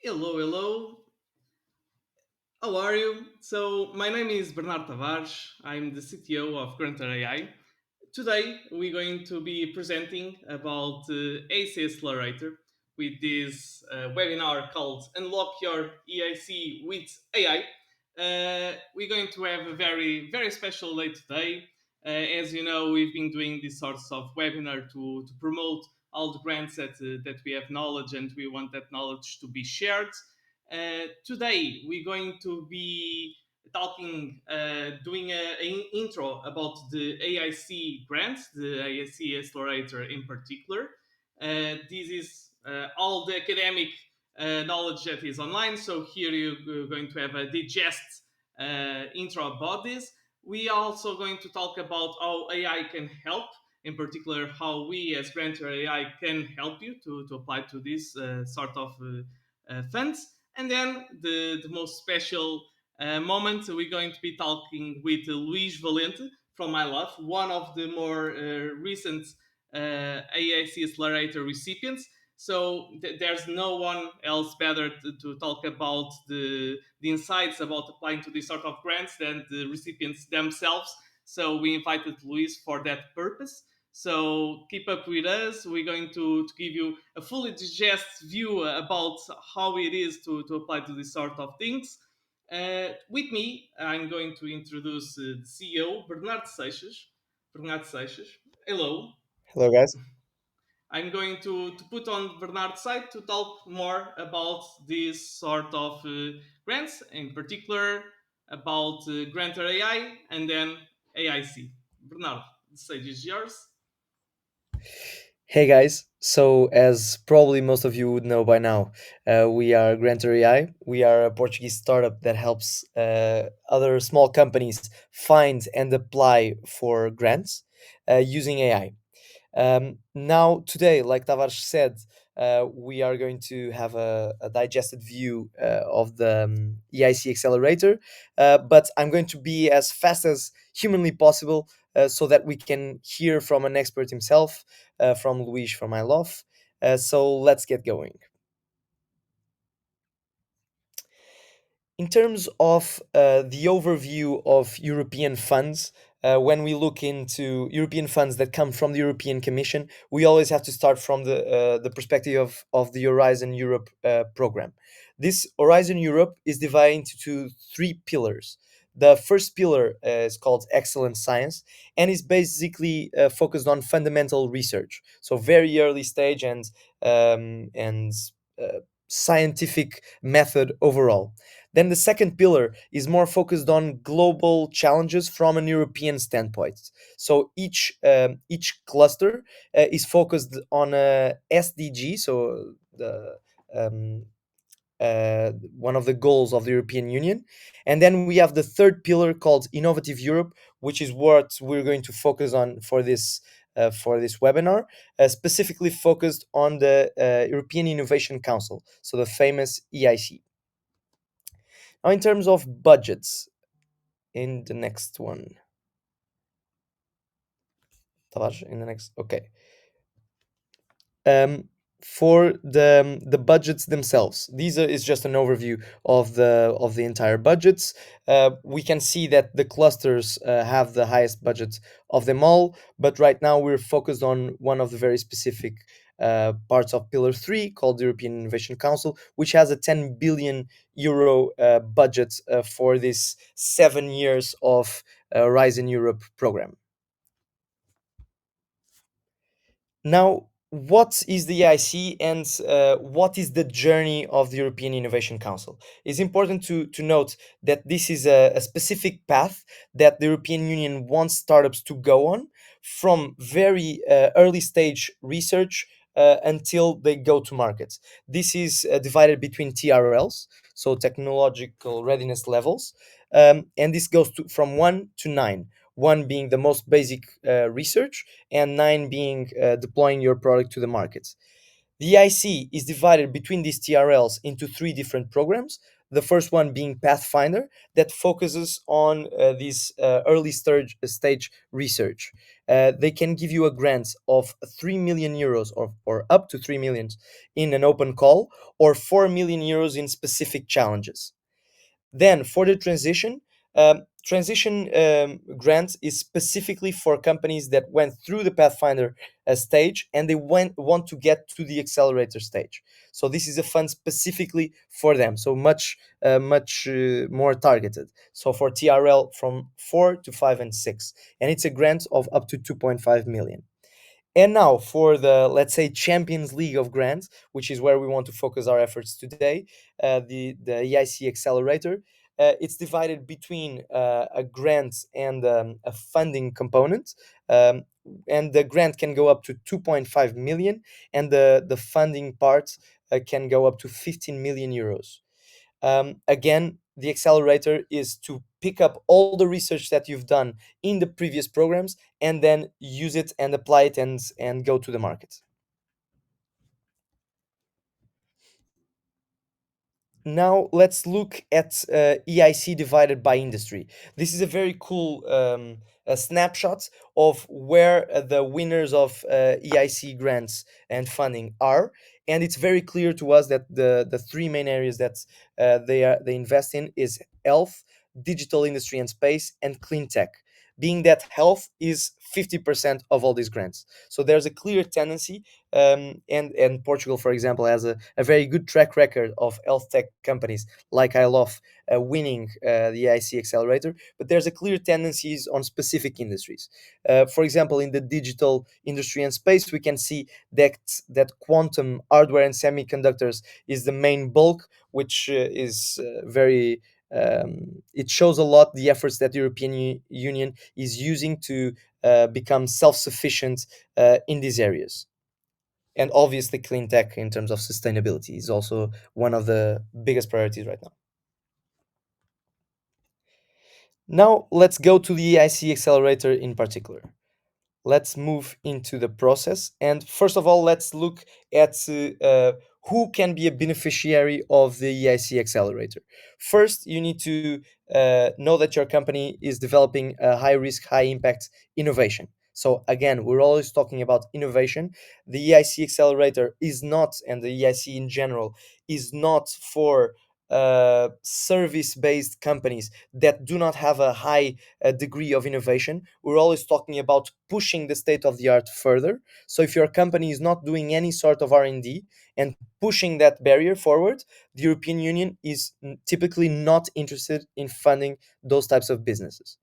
Hello, hello. How are you? So, my name is Bernardo Tavares. I'm the CTO of Granter.ai. Today, we're going to be presenting about EIC Accelerator with this webinar called Unlock Your EIC with AI. We're going to have a very special day today. As you know, we've been doing these sorts of webinar to promote all the grants that we have knowledge and we want that knowledge to be shared. Today, we're going to be doing an intro about the AIC grants, the AIC Accelerator in particular. This is all the academic knowledge that is online. So here you're going to have a digest intro about this. We are also going to talk about how AI can help, in particular, how we as Granter AI can help you to apply to this sort of funds. And then the most special moment, we're going to be talking with Luis Valente from iLoF, one of the more recent AIC Accelerator recipients. So there's no one else better to talk about the insights about applying to this sort of grants than the recipients themselves. So we invited Luis for that purpose. So keep up with us. We're going to give you a fully digest view about how it is to apply to this sort of things. With me, I'm going to introduce the CEO, Bernardo Seixas. Bernardo Seixas. Hello. Hello, guys. I'm going to put on Bernard's side to talk more about these sort of grants, in particular about Granter AI and then AIC. Bernard, the stage is yours. Hey, guys. So, as probably most of you would know by now, we are Granter.ai. We are a Portuguese startup that helps other small companies find and apply for grants using AI. Now, today, like Tavares said, we are going to have a digested view of the EIC Accelerator, but I'm going to be as fast as humanly possible so that we can hear from an expert himself, from Luis from iLoF. So let's get going. In terms of the overview of European funds, when we look into European funds that come from the European Commission, we always have to start from the perspective of the Horizon Europe program. This Horizon Europe is divided into three pillars. The first pillar is called Excellent Science and is basically focused on fundamental research, so very early stage and uh, scientific method overall. Then the second pillar is more focused on global challenges from an European standpoint. So each cluster is focused on a SDG, so the um, one of the goals of the European Union. And then we have the third pillar called Innovative Europe, which is what we're going to focus on for this webinar, specifically focused on the European Innovation Council, so the famous EIC. Now, in terms of budgets, in the next one, Tavares, in the next, okay. Um, for the budgets themselves, is just an overview of the entire budgets. We can see that the clusters have the highest budget of them all, but right now we're focused on one of the very specific parts of Pillar 3 called the European Innovation Council, which has a 10 billion euro budget for this 7 years of Rise in Europe program. Now, what is the EIC and what is the journey of the European Innovation Council? It's important to note that this is a specific path that the European Union wants startups to go on from very early stage research until they go to markets. This is divided between TRLs, so technological readiness levels, and this goes from 1 to 9, 1 being the most basic research and 9 being deploying your product to the markets. The IC is divided between these TRLs into three different programs. The first one being Pathfinder, that focuses on this early stage research. they can give you a grant of 3 million euros, or up to 3 million in an open call, or 4 million euros in specific challenges. Then for the transition grant is specifically for companies that went through the Pathfinder stage and they want to get to the accelerator stage. So this is a fund specifically for them. So much more targeted. So for TRL from 4 to 5 and 6, and it's a grant of up to 2.5 million. And now for the, let's say, Champions League of grants, which is where we want to focus our efforts today, the EIC Accelerator. It's divided between a grant and a funding component. Um, and the grant can go up to 2.5 million, and the funding part can go up to 15 million euros. Again, the accelerator is to pick up all the research that you've done in the previous programs and then use it and apply it and go to the market. Now let's look at EIC divided by industry. This is a very cool a snapshot of where the winners of EIC grants and funding are, and it's very clear to us that the three main areas that they invest in is health, digital industry and space, and clean tech. Being that health is 50% of all these grants, so there's a clear tendency, and Portugal, for example, has a very good track record of health tech companies like iLoF winning the IC Accelerator, but there's a clear tendencies on specific industries. For example, in the digital industry and space, we can see that quantum hardware and semiconductors is the main bulk, which is very it shows a lot the efforts that the European Union is using to become self-sufficient in these areas. And obviously, clean tech in terms of sustainability is also one of the biggest priorities right now. Now, let's go to the EIC Accelerator in particular. Let's move into the process. And first of all, let's look at who can be a beneficiary of the EIC Accelerator. First, you need to know that your company is developing a high risk, high impact innovation. So again, we're always talking about innovation. The EIC Accelerator is not, and the EIC in general, is not for service-based companies that do not have a high degree of innovation. We're always talking about pushing the state of the art further. So if your company is not doing any sort of R&D and pushing that barrier forward, the European Union is typically not interested in funding those types of businesses.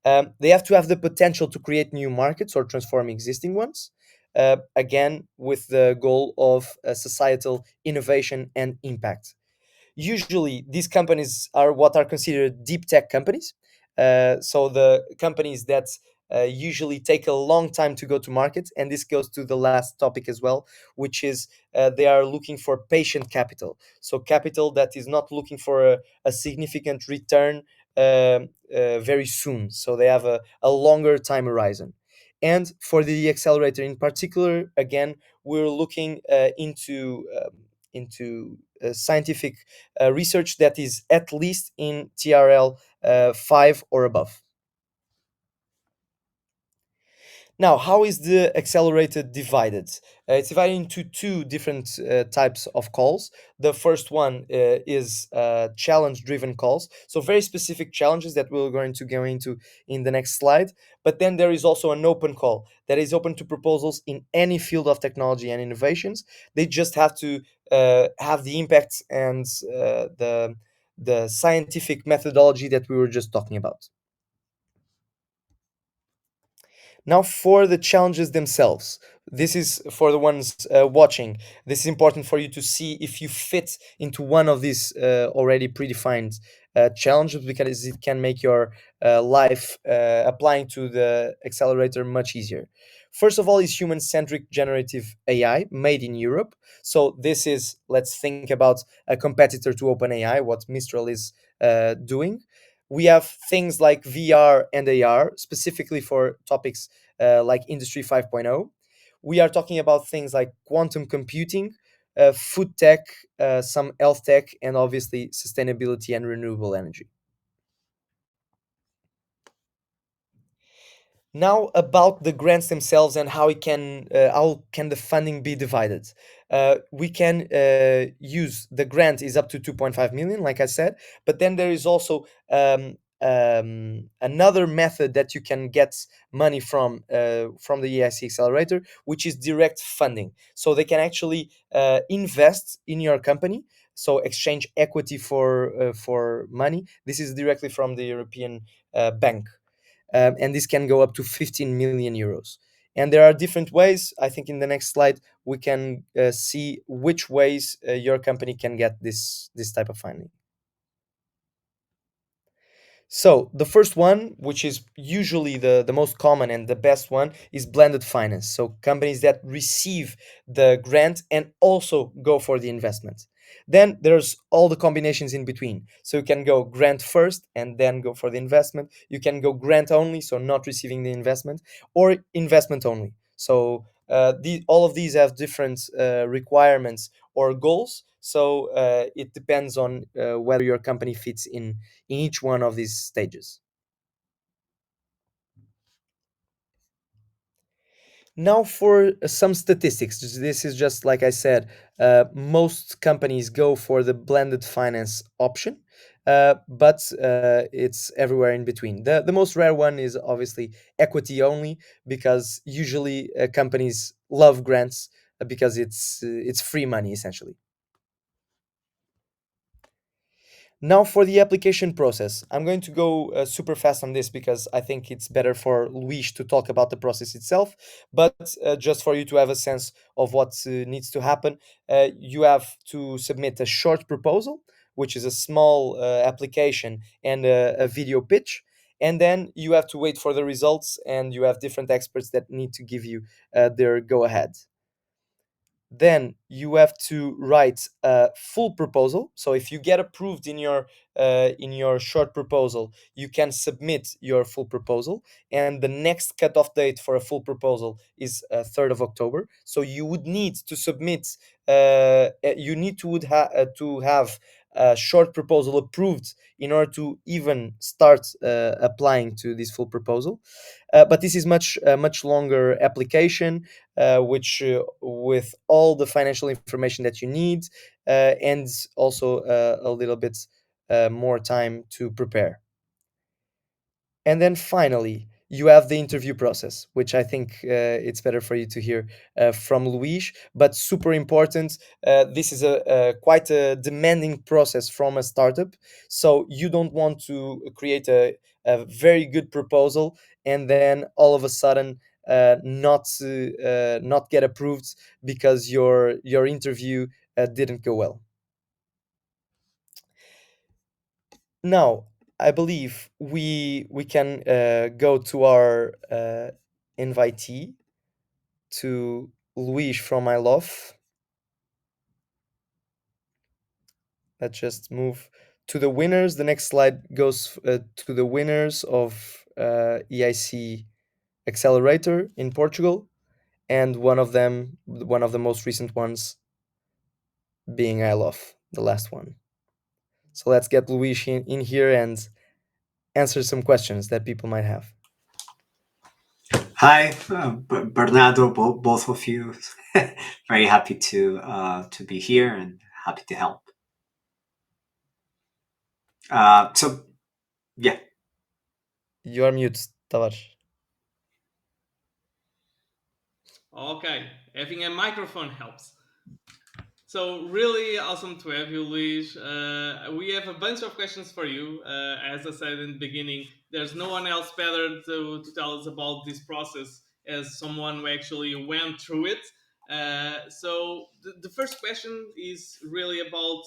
They have to have the potential to create new markets or transform existing ones. Again, with the goal of societal innovation and impact. Usually, these companies are what are considered deep tech companies. So the companies that usually take a long time to go to market, and this goes to the last topic as well, which is they are looking for patient capital. So capital that is not looking for a significant return very soon. So they have a longer time horizon. And for the accelerator in particular, again, we're looking into scientific research that is at least in TRL 5 or above. Now, how is the accelerator divided? It's divided into two different types of calls. The first one is challenge-driven calls, so very specific challenges that we're going to go into in the next slide. But then there is also an open call that is open to proposals in any field of technology and innovations. They just have to have the impact and the scientific methodology that we were just talking about. Now, for the challenges themselves, this is for the ones watching. This is important for you to see if you fit into one of these already predefined challenges, because it can make your life applying to the accelerator much easier. First of all, is human centric generative AI made in Europe. So, this is, let's think about a competitor to OpenAI, what Mistral is doing. We have things like VR and AR, specifically for topics like Industry 5.0. We are talking about things like quantum computing, food tech, some health tech, and obviously sustainability and renewable energy. Now about the grants themselves and how can the funding be divided. We can use the grant is up to 2.5 million, like I said, but then there is also another method that you can get money from the EIC Accelerator, which is direct funding. So they can actually invest in your company. So exchange equity for money. This is directly from the European bank, and this can go up to 15 million euros. And there are different ways. I think in the next slide we can see which ways your company can get this type of funding. So the first one, which is usually the most common and the best one, is blended finance. So companies that receive the grant and also go for the investment. Then there's all the combinations in between. So you can go grant first and then go for the investment. You can go grant only, so not receiving the investment, or investment only. So all of these have different requirements or goals. So it depends on whether your company fits in each one of these stages. Now, for some statistics, this is just like I said, most companies go for the blended finance option, but it's everywhere in between. The most rare one is obviously equity only, because usually companies love grants because it's free money essentially. Now for the application process, I'm going to go super fast on this because I think it's better for Luis to talk about the process itself. But just for you to have a sense of what needs to happen, you have to submit a short proposal, which is a small application and a video pitch. And then you have to wait for the results, and you have different experts that need to give you their go ahead. Then you have to write a full proposal. So if you get approved in your short proposal, you can submit your full proposal, and the next cutoff date for a full proposal is 3rd of October. So you would need to submit you need to to have a short proposal approved in order to even start applying to this full proposal. But this is much longer application, which with all the financial information that you need, and also a little bit more time to prepare. And then finally, you have the interview process, which I think it's better for you to hear from Luis, but super important. This is a quite a demanding process from a startup. So you don't want to create a very good proposal and then all of a sudden not get approved because your interview didn't go well. Now, I believe we can go to our invitee, to Luis from iLoF. Let's just move to the winners. The next slide goes to the winners of EIC Accelerator in Portugal, and one of the most recent ones, being iLoF, the last one. So let's get Luis in here and answer some questions that people might have. Hi, Bernardo, both of you. Very happy to be here and happy to help. So yeah, You are mute, Tavares. Okay, having a microphone helps. So really awesome to have you, Luis. We have a bunch of questions for you. As I said in the beginning, there's no one else better to tell us about this process as someone who actually went through it. So the first question is really about.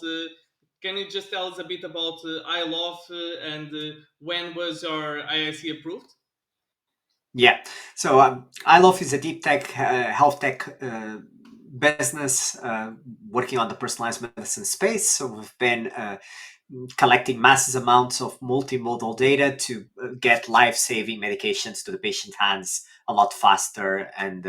Can you just tell us a bit about iLoF and when was your IIC approved? yeah. So iLoF is a deep tech, health tech business working on the personalized medicine space. So we've been collecting massive amounts of multimodal data to get life-saving medications to the patient hands a lot faster, and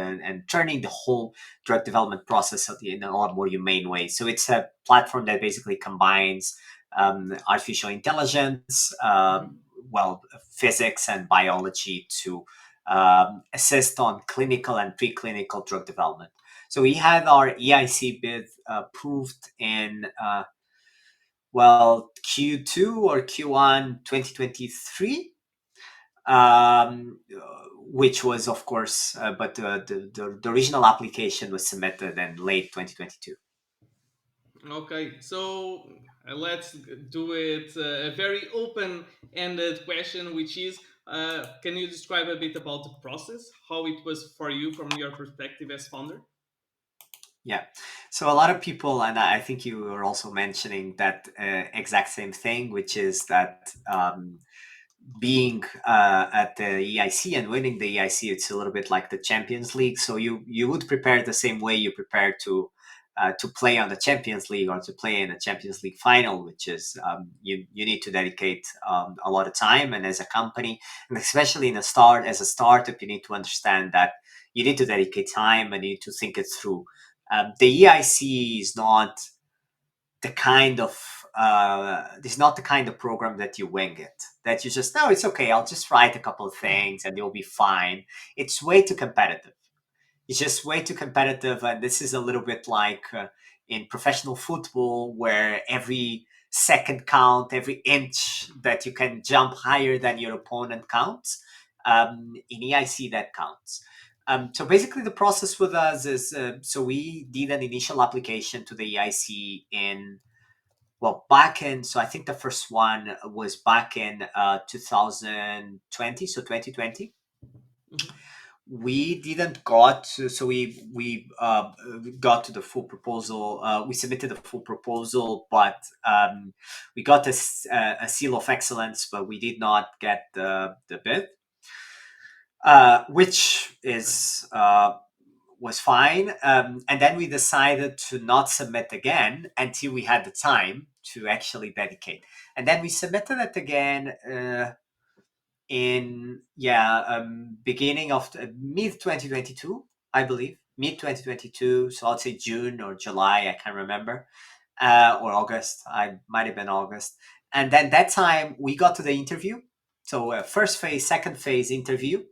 turning the whole drug development process in a lot more humane way. So it's a platform that basically combines artificial intelligence, Mhm. well, physics and biology to assist on clinical and preclinical drug development. So we had our EIC bid approved in Q2 or Q1 2023, which was, of course, but the original application was submitted in late 2022. Okay, so let's do it a very open-ended question, which is, can you describe a bit about the process, how it was for you from your perspective as founder? Yeah. So a lot of people, and I think you were also mentioning that exact same thing, which is that being at the EIC and winning the EIC, it's a little bit like the Champions League. So you would prepare the same way you prepare to play on the Champions League or to play in a Champions League final, which is you need to dedicate a lot of time. And as a company, and especially as a startup, you need to understand that you need to dedicate time and you need to think it through. The EIC is not the kind of this is not the kind of program that you wing it, that you just, no, it's okay, I'll just write a couple of things and you'll be fine. It's way too competitive. It's just way too competitive, and this is a little bit like in professional football, where every second count, every inch that you can jump higher than your opponent counts. In EIC, that counts. So basically, the process with us is so we did an initial application to the EIC in, back in, so I think the first one was back in 2020, so 2020. Mhm. We didn't got to, so we got to the full proposal. We submitted a full proposal, but we got a seal of excellence, but we did not get the bid, which is was fine. And then we decided to not submit again until we had the time to actually dedicate. And then we submitted it again in beginning of mid 2022, I believe, mid 2022. So I'd say June or July, I can't remember, or August. I might have been August. And then that time we got to the interview. So first phase, second phase interview,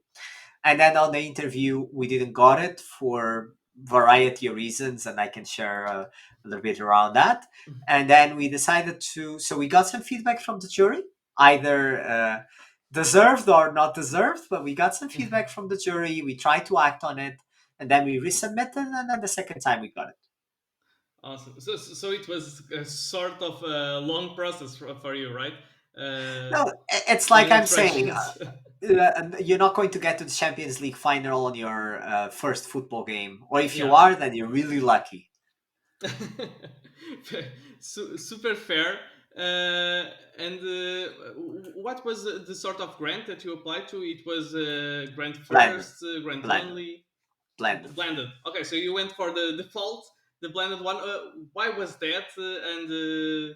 and then on the interview we didn't got it for variety of reasons, and I can share a little bit around that. And then we decided to, so we got some feedback from the jury, either deserved or not deserved, but we got some feedback from the jury, we tried to act on it, and then we resubmitted, and then the second time we got it. Awesome. So it was a sort of a long process for you, right? No, it's like Many I'm saying, iterations. you're not going to get to the Champions League final on your first football game, or if you Yeah. are, then you're really lucky. Super fair. And what was the sort of grant that you applied to? It was grant Blended, first, grant blended, only, blended. blended. Okay, so you went for the default, the blended one. Why was that? And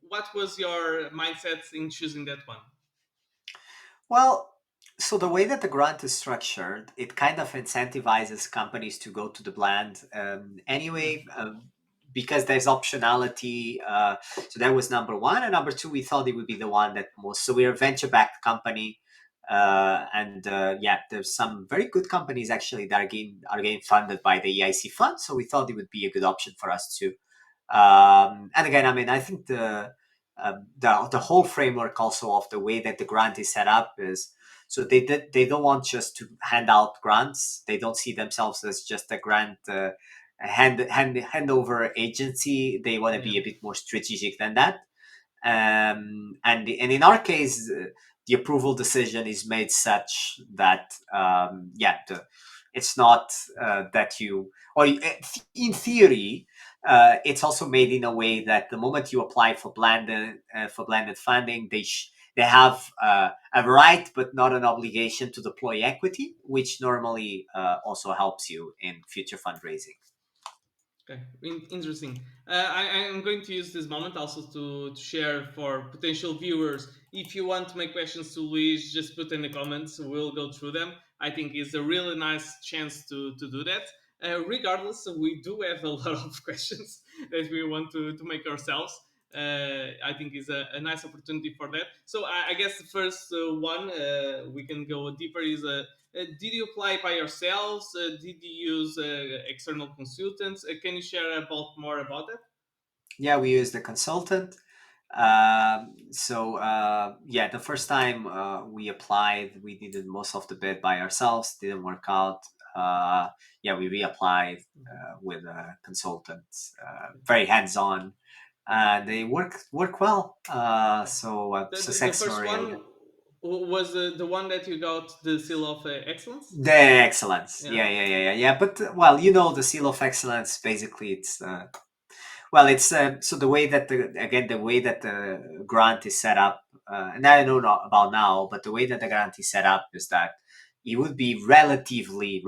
what was your mindset in choosing that one? Well, so the way that the grant is structured, it kind of incentivizes companies to go to the blend Yeah. anyway, because there's optionality. So that was number one, and number two, we thought it would be the one that most. So we're a venture-backed company, and there's some very good companies actually that are getting funded by the EIC fund. So we thought it would be a good option for us too. And again, I mean, I think the whole framework also of the way that the grant is set up is, so they don't want just to hand out grants. They don't see themselves as just a grant handover agency. They want to Yeah. be a bit more strategic than that. And in our case, the approval decision is made such that it's not that you, or in theory, it's also made in a way that the moment you apply for blended funding, they have a right but not an obligation to deploy equity, which normally also helps you in future fundraising. Okay, interesting. I'm going to use this moment also to share for potential viewers. If you want to make questions to Luis, just put in the comments. We'll go through them. I think it's a really nice chance to do that. Regardless, we do have a lot of questions that we want to make ourselves. I think is a nice opportunity for that. So I guess the first one we can go deeper is did you apply by yourselves? Did you use external consultants? Can you share about more about that? Yeah, we used a consultant. Yeah, the first time we applied, we did most of the bid by ourselves. Didn't work out. Yeah, we reapplied with a consultant. Very hands on. They work well. The Success first story, I guess. one was the one that you got the seal of excellence. The excellence. Yeah. Yeah. But well, the seal of excellence. Basically, it's so the way that the grant is set up, and I don't know not about now, but the way that the grant is set up is that it would be relatively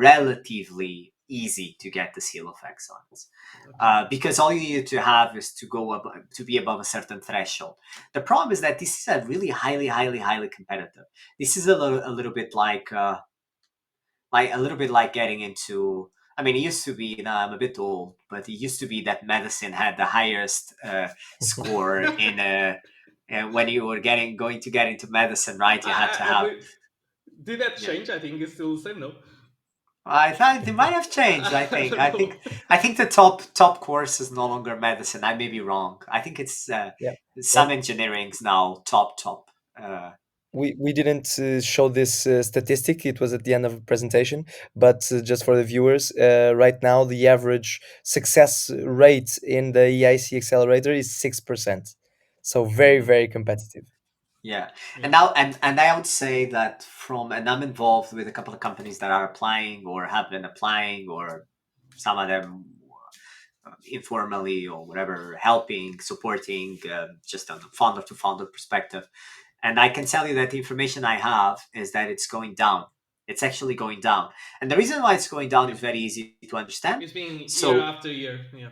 easy to get the seal of excellence, Okay. because all you need to have is to go above, to be above a certain threshold. The problem is that this is a really highly competitive. This is a little bit like a little bit like getting into. I mean, it used to be. Now I'm a bit old, but it used to be that medicine had the highest score in when you were going to get into medicine, right? You had to I have. did that Yeah, change? I think it's still the same, no? I thought it might have changed. I I think. don't know. I think the top course is no longer medicine. I may be wrong. I think it's Yeah. some Well, engineering's now top. Uh, we didn't show this statistic. It was at the end of the presentation, but just for the viewers, right now the average success rate in the EIC Accelerator is 6%. So very competitive. Yeah, Yeah. and now and I would say that and I'm involved with a couple of companies that are applying or have been applying, or some of them informally or whatever, helping, supporting, just on a founder to founder perspective. And I can tell you that the information I have is that it's going down. It's actually going down, and the reason why it's going down Yeah. is very easy to understand. It's been year So after year. Yeah.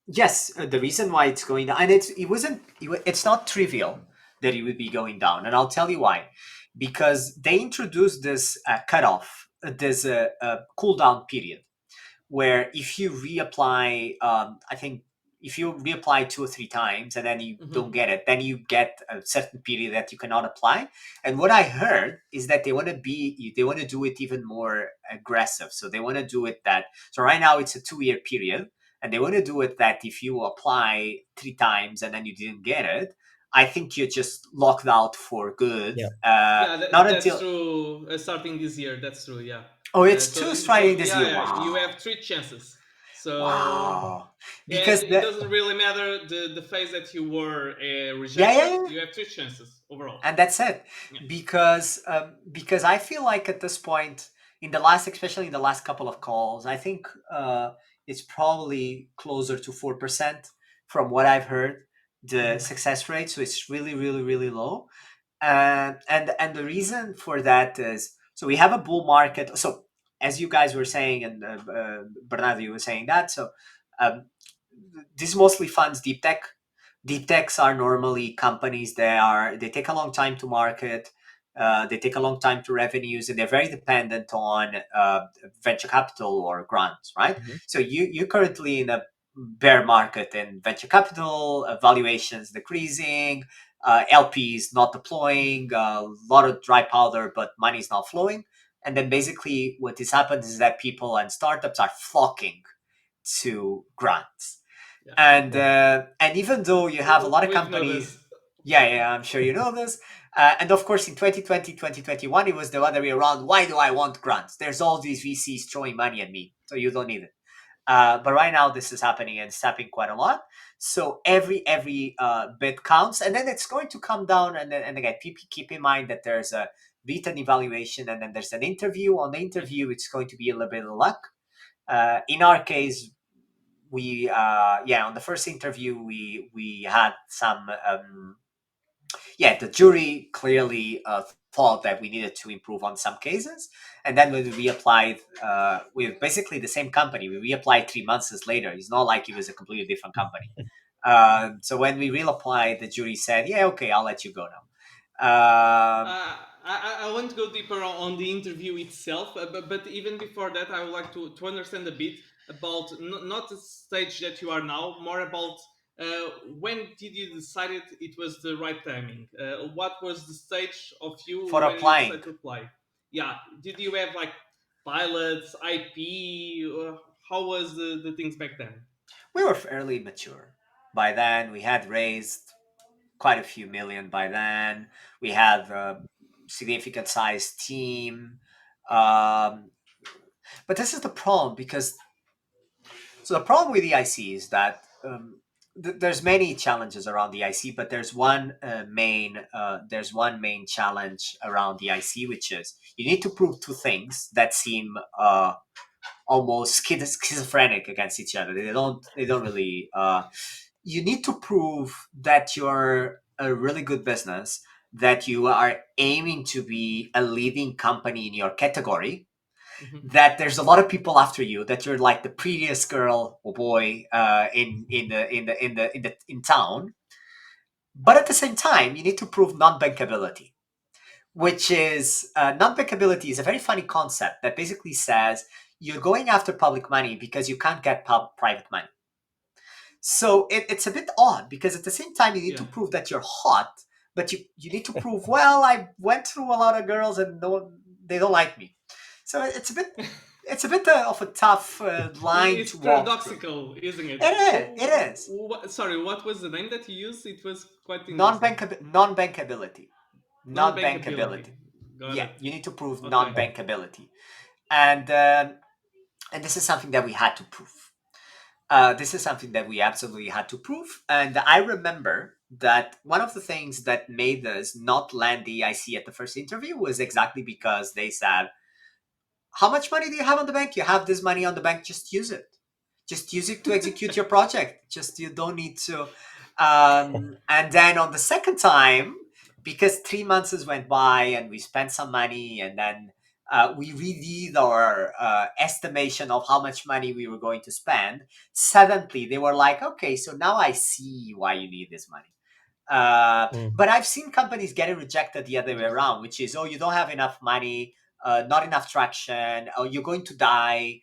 yes, the reason why it's going down, and it's not trivial that it would be going down, and I'll tell you why. Because they introduced this cutoff, there's a cool down period where if you reapply, I think if you reapply 2 or 3 times and then you don't Hmm. get it, then you get a certain period that you cannot apply. And what I heard is that they want to do it even more aggressive. So they want to do it that, so right now it's a 2 year period, and they want to do it that if you apply 3 times and then you didn't get it, I think you're just locked out for good. Yeah. Yeah, Not that's until, true. Starting this year, that's true. Yeah. oh, it's So two starting this year. yeah, you Wow. have three chances. So Wow. and Because it the, doesn't really matter the phase that you were yeah, rejected. yeah, yeah. You have three chances overall. And that's it. Yeah. Because I feel like at this point, in the last, especially in the last couple of calls, I think it's probably closer to 4% from what I've heard, the Hmm. success rate. So it's really low. And the reason for that is, so we have a bull market. So as you guys were saying, and Bernardo, you were saying that. So um, this mostly funds deep tech. Deep techs are normally companies they take a long time to market. They take a long time to revenues, and they're very dependent on venture capital or grants, right? Mhm. So you're currently in a bear market in venture capital, valuations decreasing, LPs not deploying, a lot of dry powder, but money is not flowing. And then basically what has happened is that people and startups are flocking to grants. Yeah. And Yeah. even though you have a lot of We've know companies, this. yeah, I'm sure you know this. And of course, in 2020, 2021, it was the other way around. Why do I want grants? There's all these VCs throwing money at me, so you don't need it. But right now, this is happening, and it's happening quite a lot. So every bit counts, and then it's going to come down. And again, keep in mind that there's a written evaluation, and then there's an interview. On the Yeah. interview, it's going to be a little bit of luck. In our case, we on the first interview we had some the jury clearly thought that we needed to improve on some cases, and then when we reapplied with basically the same company, we reapplied 3 months later. It's not like it was a completely different company. So when we reapplied, the jury said, yeah, okay, I'll let you go now. I want to go deeper on the interview itself, but even before that, I would like to understand a bit about not the stage that you are now, more about When did you decide it was the right timing? What was the stage of you For when you applying. decided to apply? Yeah, did you have like pilots, IP? How was the things back then? We were fairly mature. By then, we had raised quite a few million by then. We had a significant sized team. Um, but this is the problem because the problem with EIC is that there's many challenges around the EIC, but there's one main challenge around the EIC, which is you need to prove two things that seem almost schizophrenic against each other. They don't really. You need to prove that you're a really good business, that you are aiming to be a leading company in your category, Mhm. that there's a lot of people after you, that you're like the prettiest girl or boy in town. But at the same time, you need to prove non-bankability, which is non-bankability is a very funny concept that basically says you're going after public money because you can't get private money. So it's a bit odd because at the same time you need to Yeah. prove that you're hot, but you need to prove, well, I went through a lot of girls and no, they don't like me. So it's a bit of a tough line It's to walk through. paradoxical, isn't it? It is Sorry, what was the name that you used? It was quite interesting. non-bankability. Non-bankability. Non-bankability. Got Yeah, it. you need to prove Okay. non-bankability, and this is something that we had to prove. This is something that we absolutely had to prove. And I remember that one of the things that made us not land the EIC at the first interview was exactly because they said, how much money do you have on the bank? You have this money on the bank, just use it. Just use it to execute your project. Just you don't need to. And then on the second time, because 3 months has went by and we spent some money, and then we redid our estimation of how much money we were going to spend. Suddenly, they were like, "Okay, so now I see why you need this money." Mm. But I've seen companies getting rejected the other way around, which is, oh, you don't have enough money, not enough traction, or you're going to die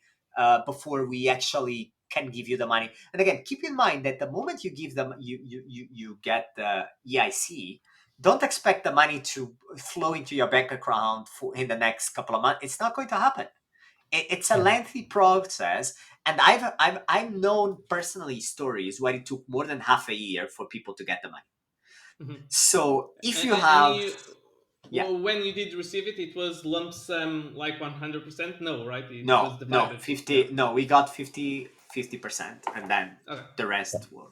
before we actually can give you the money. And again, keep in mind that the moment you give them, you get the EIC, don't expect the money to flow into your bank account in the next couple of months. It's not going to happen. It's a Yeah. lengthy process, and I've known personally stories where it took more than half a year for people to get the money. Mhm. So if you And have, you, yeah, when you did receive it, it was lump sum like 100%? No, right? It was no, divided. Yeah. 50, no, we got 50%, and then Okay. the rest were,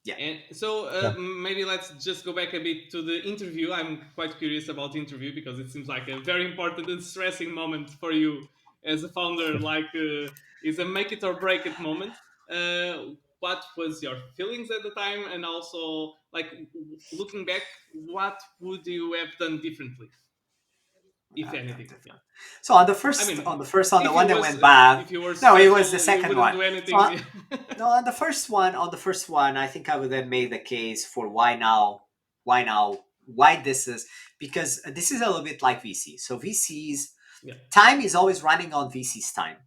yeah. And so Yeah. maybe let's just go back a bit to the interview. I'm quite curious about the interview because it seems like a very important and stressing moment for you as a founder. Like, is a make it or break it moment. What was your feelings at the time, and also like looking back, what would you have done differently, if I've done anything? Yeah. different. So I mean, on the if you one that was went bad, if you were no, it was the special, you second wouldn't one. do So anything. no, on the first one, I think I would have made the case for why this is, because this is a little bit like VC. So VCs Yeah. time is always running on VC's time,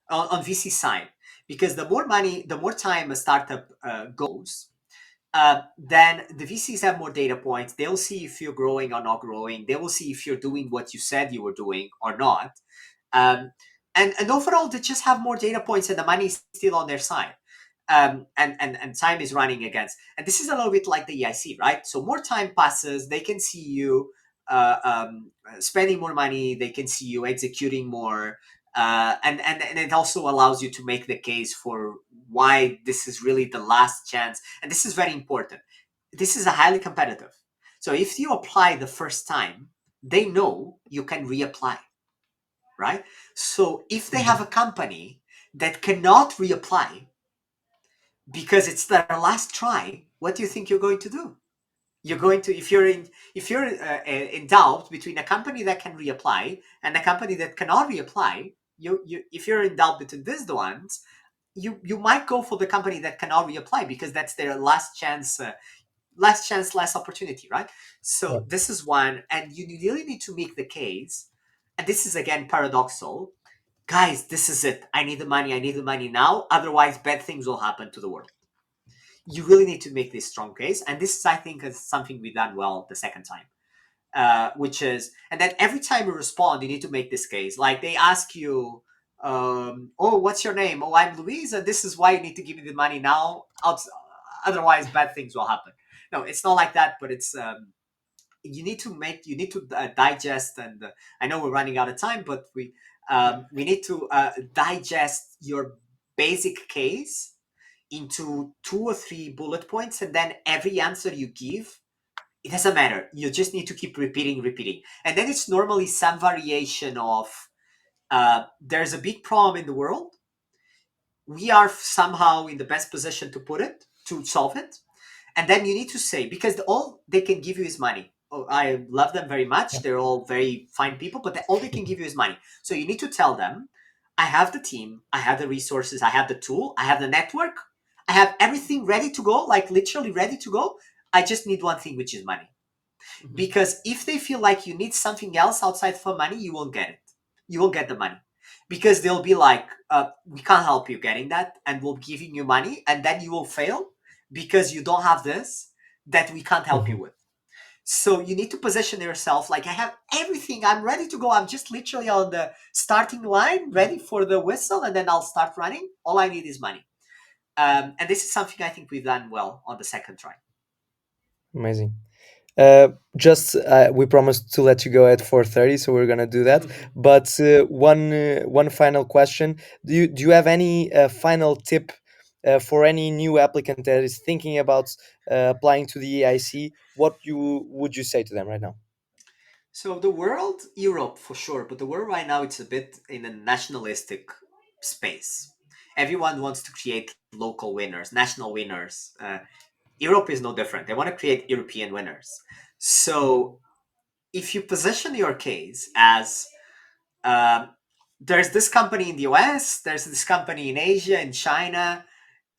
on VC side, because the more money, the more time a startup goes, then the VCs have more data points. They'll see if you're growing or not growing. They will see if you're doing what you said you were doing or not. Um, and overall, they just have more data points, and the money is still on their side. And time is running against. And this is a little bit like the EIC, right? So more time passes, they can see you spending more money, they can see you executing more, and it also allows you to make the case for why this is really the last chance. And this is very important. This is a highly competitive. So if you apply the first time, they know you can reapply, right? So if they have Mhm. a company that cannot reapply because it's their last try, what do you think you're going to do? You're going to, if you're in doubt between a company that can reapply and a company that cannot reapply, if you're in doubt between these ones, you might go for the company that cannot reapply because that's their last chance, last opportunity, right? Yeah. So this is one, and you really need to make the case, and this is again paradoxical. Guys, this is it. I need the money. I need the money now. Otherwise, bad things will happen to the world. you really need to make this strong case. And this is, I think, is something we've done well the second time, which is, and then every time you respond, you need to make this case. Like they ask you, oh, what's your name? Oh, I'm Luis, and this is why you need to give me the money now. Otherwise, bad things will happen. No, it's not like that, but it's you need to digest, and I know we're running out of time, but we need to digest your basic case into 2 or 3 bullet points, and then every answer you give, it doesn't matter, you just need to keep repeating, and then it's normally some variation of there's a big problem in the world, we are somehow in the best position to put it to solve it, and then you need to say, because all they can give you is money. Oh, I love them very much, Yeah. they're all very fine people, but all they can give you is money. So you need to tell them, I have the team, I have the resources, I have the tool, I have the network, I have everything ready to go, like literally ready to go. I just need one thing, which is money. Mhm. Because if they feel like you need something else outside for money, you won't get it. You won't get the money, because they'll be like, we can't help you getting that, and we'll giving you money, and then you will fail because you don't have this that we can't help you Mhm. with. So you need to position yourself like, I have everything, I'm ready to go, I'm just literally on the starting line, ready for the whistle, and then I'll start running. All I need is money. And this is something I think we've done well on the second try. Amazing. Just we promised to let you go at 4:30, so we're gonna do that. But one final question: do you have any final tip for any new applicant that is thinking about applying to the EIC? What you would you say to them right now? So the world, Europe for sure, but the world right now, it's a bit in a nationalistic space. Everyone wants to create local winners, national winners. Europe is no different. They want to create European winners. So if you position your case as um, there's this company in the US, there's this company in Asia, in China,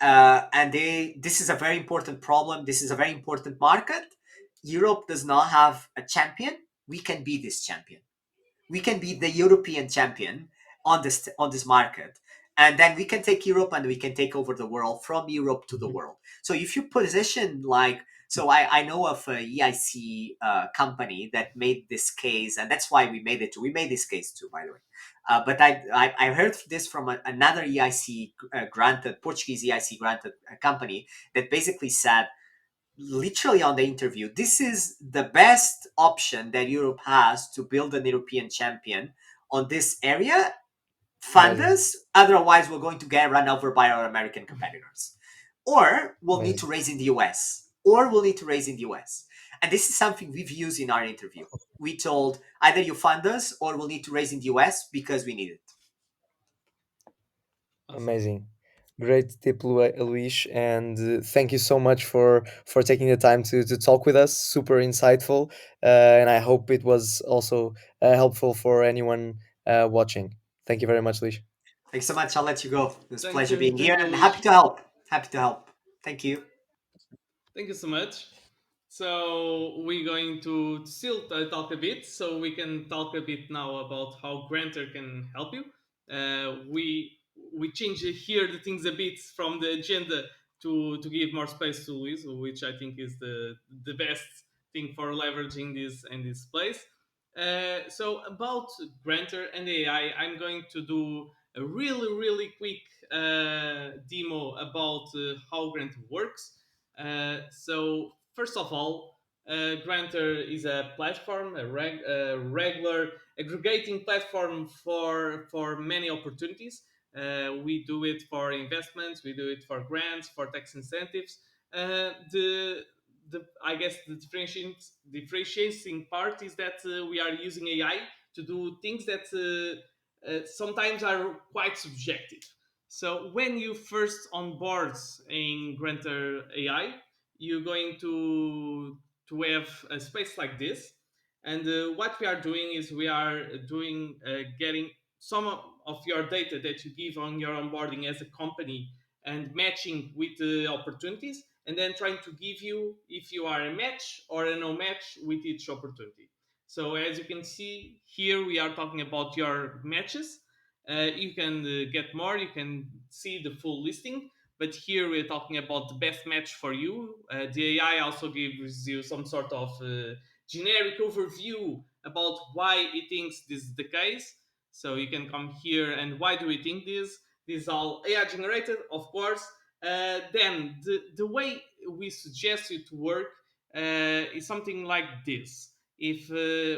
and this is a very important problem. This is a very important market. Europe does not have a champion. We can be this champion. We can be the European champion on this market, and then we can take Europe and we can take over the world, from Europe to the Mhm. world. So if you position like, so I know of a EIC company that made this case, and that's why we made it too. We made this case too, by the way. But I heard this from another EIC granted, Portuguese EIC granted company, that basically said, literally on the interview, this is the best option that Europe has to build an European champion on this area. Fund Amazing, us, otherwise we're going to get run over by our American competitors, or we'll need to amazing, raise in the US, or we'll need to raise in the US. And this is something we've used in our interview. We told, either you fund us or we'll need to raise in the US because we need it. Awesome. amazing. Great tip, Luis, and thank you so much for taking the time to talk with us. Super insightful, and I hope it was also helpful for anyone watching. Thank you very much, Luis. Thanks so much. I'll let you go. It was a pleasure being Thank here, you, and happy Luis. to help. Happy to help. Thank you. Thank you so much. So we're going to still talk a bit, so we can talk a bit now about how Granter can help you. We change here the things a bit from the agenda to give more space to Luis, which I think is the best thing for leveraging this in this place. So about Granter and AI, I'm going to do a really quick demo about how Granter works. So first of all, Granter is a platform, a regular aggregating platform for many opportunities. We do it for investments, we do it for grants, for tax incentives. The I guess the differentiating part is that we are using AI to do things that sometimes are quite subjective. So when you first onboard in Granter AI, you're going to have a space like this, and what we are doing is we are doing getting some of your data that you give on your onboarding as a company and matching with the opportunities, and then trying to give you if you are a match or a no match with each opportunity. So as you can see here, we are talking about your matches. You can get more, you can see the full listing, but here we're talking about the best match for you. The AI also gives you some sort of generic overview about why it thinks this is the case. So you can come here and why do we think this? This is all AI generated, of course. Then the way we suggest it to work is something like this. If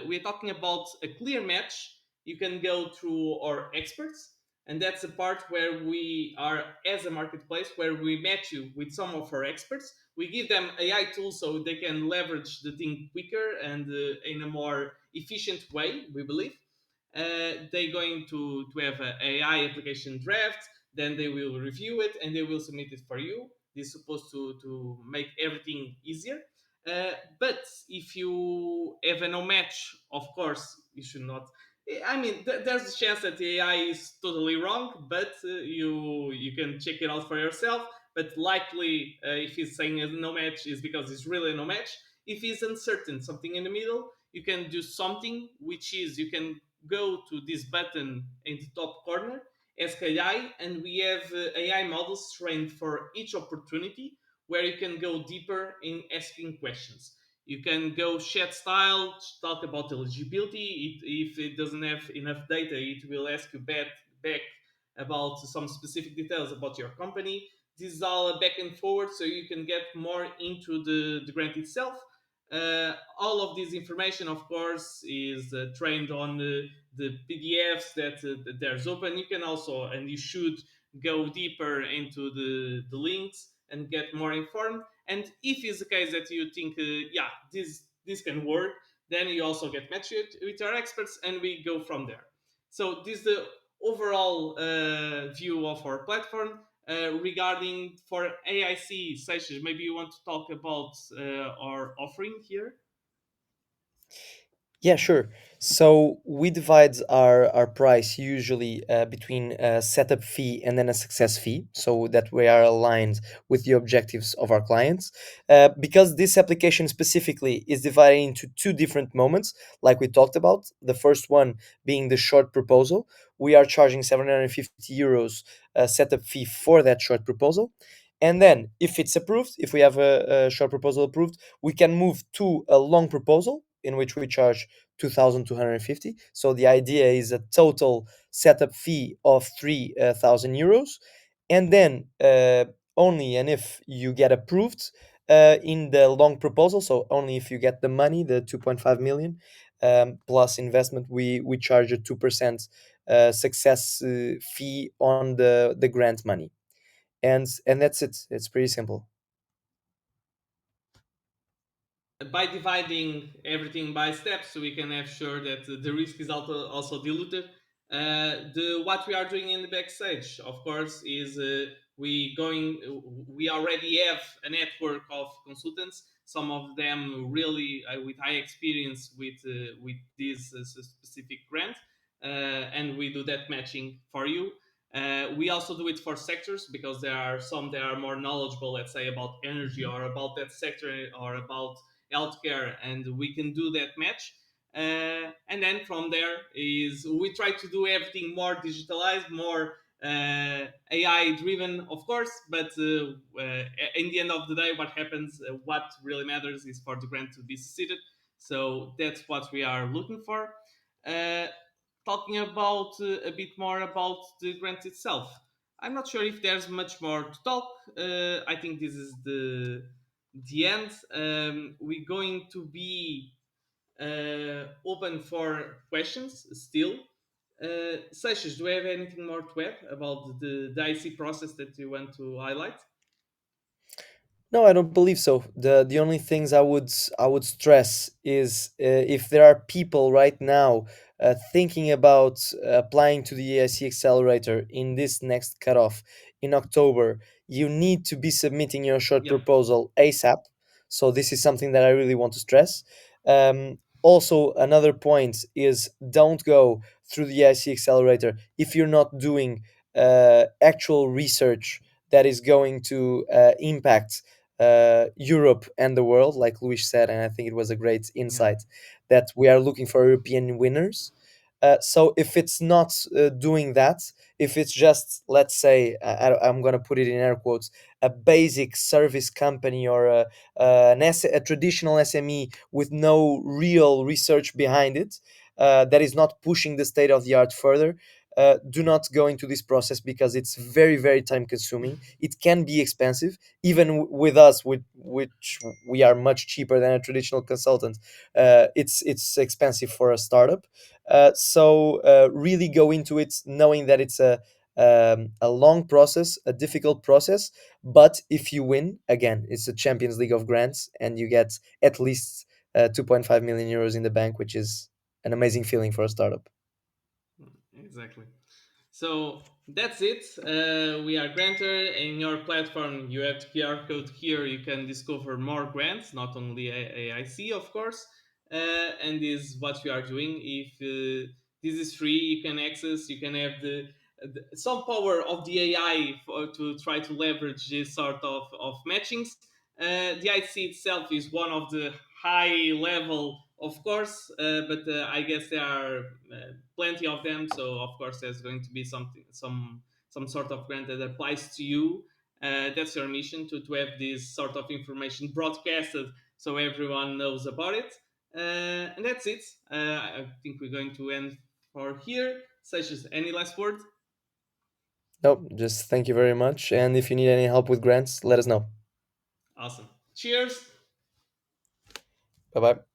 we're talking about a clear match, you can go through our experts, and that's the part where we are as a marketplace where we match you with some of our experts. We give them AI tools so they can leverage the thing quicker and in a more efficient way, we believe. They're going to have an AI application draft, then they will review it and they will submit it for you. This is supposed to make everything easier. But if you have a no match, of course, you should not. I mean, there's a chance that the AI is totally wrong, but you can check it out for yourself. But likely, if he's saying a no match, is because it's really a no match. If he's uncertain, something in the middle, you can do something, which is you can go to this button in the top corner, Ask AI, and we have AI models trained for each opportunity where you can go deeper in asking questions. You can go chat style, talk about eligibility. If it doesn't have enough data, it will ask you back about some specific details about your company. This is all back and forward, so you can get more into the grant itself. All of this information, of course, is trained on the PDFs that there's open. You can also, and you should, go deeper into the links and get more informed. And if it's the case that you think, yeah, this can work, then you also get matched with our experts, and we go from there. So this is the overall view of our platform. Regarding for AIC sessions, maybe you want to talk about our offering here. Yeah, sure. So we divide our price usually between a setup fee and then a success fee, so that we are aligned with the objectives of our clients. Because this application specifically is divided into two different moments, like we talked about. The first one being the short proposal, we are charging 750 euros setup fee for that short proposal. And then, if it's approved, if we have a short proposal approved, we can move to a long proposal in which we charge 2,250. So the idea is a total setup fee of 3,000 euros. And then, only and if you get approved in the long proposal, so only if you get the money, the 2.5 million plus investment, we charge a 2% success fee on the grant money. And that's it. It's pretty simple. By dividing everything by steps, so we can have sure that the risk is also diluted. The what we are doing in the backstage, of course, is we already have a network of consultants. Some of them really with high experience with this specific grant, and we do that matching for you. We also do it for sectors because there are some that are more knowledgeable, let's say, about energy or about that sector or about healthcare, and we can do that match. And then from there is we try to do everything more digitalized, more AI driven, of course. But in the end of the day, what happens, what really matters is for the grant to be succeeded. So that's what we are looking for. Uh, Talking about a bit more about the grant itself. I'm not sure if there's much more to talk. I think this is the end. We're going to be open for questions still. Seixas, do you have anything more to add about the IC process that you want to highlight? No, I don't believe so. The only things I would stress is if there are people right now thinking about applying to the EIC Accelerator in this next cutoff in October, you need to be submitting your short Yeah. proposal ASAP. So this is something that I really want to stress. Also, another point is don't go through the EIC Accelerator if you're not doing actual research that is going to impact Europe and the world, like Luis said, and I think it was a great Yeah. insight that we are looking for European winners. So if it's not doing that, if it's just, let's say, I'm going to put it in air quotes, a basic service company or a traditional SME with no real research behind it, that is not pushing the state of the art further, do not go into this process, because it's very, very time consuming. It can be expensive, even with us, which we are much cheaper than a traditional consultant. It's expensive for a startup. So really go into it knowing that it's a long process, a difficult process. But if you win, again, it's a Champions League of grants, and you get at least 2.5 million euros in the bank, which is an amazing feeling for a startup. Exactly. So that's it. We are Granter. In your platform, you have the QR code here. You can discover more grants, not only AIC, of course. And this is what we are doing. If this is free, you can access, you can have some power of the AI to try to leverage this sort of matchings. The IC itself is one of the high level, of course, but I guess there are plenty of them. So of course, there's going to be some sort of grant that applies to you. That's your mission, to have this sort of information broadcasted so everyone knows about it. And that's it. I think we're going to end for here. Seixas, any last word? No, just thank you very much. And if you need any help with grants, let us know. Awesome. Cheers. Bye bye.